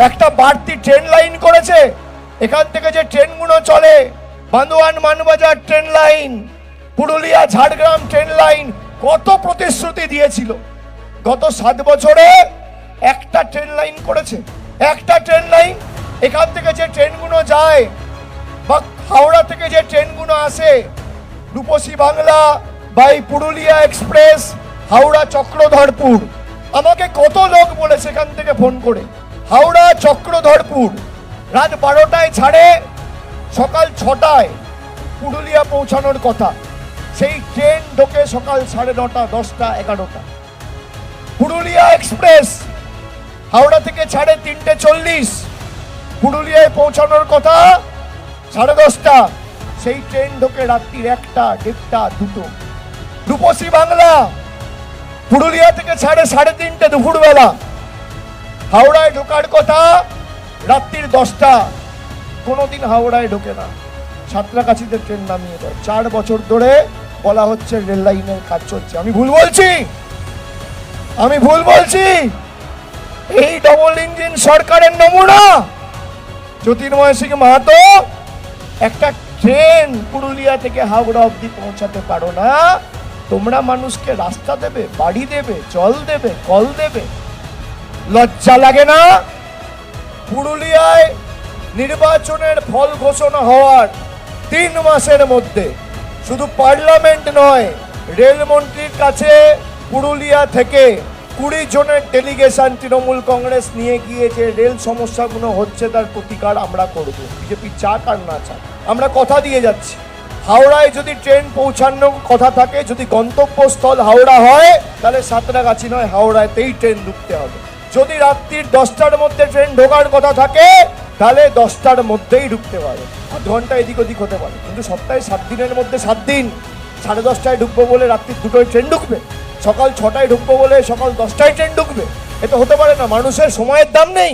একটা বাড়তি train line করেছে। এখান থেকে যে ট্রেনগুলো চলে, Bandwan Manbazar train line, Purulia Jhargram train line, কত প্রতিশ্রুতি দিয়েছিল। গত 7 বছরে একটা ট্রেন লাইন করেছে, একটা ট্রেন লাইন। এখান থেকে যে ট্রেনগুলো যায় বা হাওড়া থেকে যে ট্রেনগুলো আসে, রূপসী বাংলা বাই পুরুলিয়া এক্সপ্রেস, হাওড়া চক্রধরপুর, আমাকে কত লোক বলেছে এখান থেকে ফোন করে, হাওড়া চক্রধরপুর রাত 12টায় ছাড়ে, সকাল 6টায় পুরুলিয়া পৌঁছানোর কথা। সেই ট্রেন ঢোকে সকাল 9:30, 10টা, 11টা। পুরুলিয়া এক্সপ্রেস হাওড়া থেকে ছাড়ে 3:40, পুরুলিয়ায় পৌঁছানোর কথা 10:30টা, সেই ট্রেন ঢোকে রাত্রির 1টা, 1:30, 2টো। রূপসী বাংলা পুরুলিয়া থেকে ছাড়ে 3:30 দুপুরবেলা, হাওড়ায় ঢোকার কথা রাত্রির 10টা, কোনোদিন হাওড়ায় ঢোকে না, সাঁতরাগাছিতে ট্রেন নামিয়ে দেয়। 4 বছর ধরে বলা হচ্ছে রেল লাইনের কাজ চলছে। আমি ভুল বলছি? আমি ভুল বলছি? এই ডবল ইঞ্জিন সরকারের নমুনা জ্যোতির্ময় সিং মাহাতো। একটা ট্রেন পুরুলিয়া থেকে হাওড়া অবধি পৌঁছাতে পারো না, তোমরা মানুষকে রাস্তা দেবে, বাড়ি দেবে, জল দেবে, কল দেবে? লজ্জা লাগে না? পুরুলিয়ায় নির্বাচনের ফল ঘোষণা হওয়ার 3 মাসের মধ্যে শুধু পার্লামেন্ট নয়, রেলমন্ত্রীর কাছে পুরুলিয়া থেকে 20 জনের ডেলিগেশন তৃণমূল কংগ্রেস নিয়ে গিয়ে যে রেল সমস্যাগুলো হচ্ছে তার প্রতিকার আমরা করব। বিজেপি চাক আর না চাক, আমরা কথা দিয়ে যাচ্ছি। হাওড়ায় যদি ট্রেন পৌঁছানোর কথা থাকে, যদি গন্তব্যস্থল হাওড়া হয়, তাহলে সাঁতরাগাছি নয়, হাওড়াতেই ট্রেন ঢুকতে হবে। যদি রাত্রির 10টার মধ্যে ট্রেন ঢোকার কথা থাকে, তাহলে 10টার মধ্যেই ঢুকতে পারে। 8 ঘন্টা এদিক ওদিক হতে পারে, কিন্তু সপ্তাহে 7 দিনের মধ্যে 7 দিন 10:30টায় ঢুকবো বলে রাত্রি 2টোয় ট্রেন ঢুকবে, সকাল 6টায় ঢুকবো বলে সকাল 10টায় ট্রেন ঢুকবে? এ তো হতে পারে না। মানুষের সময়ের দাম নেই।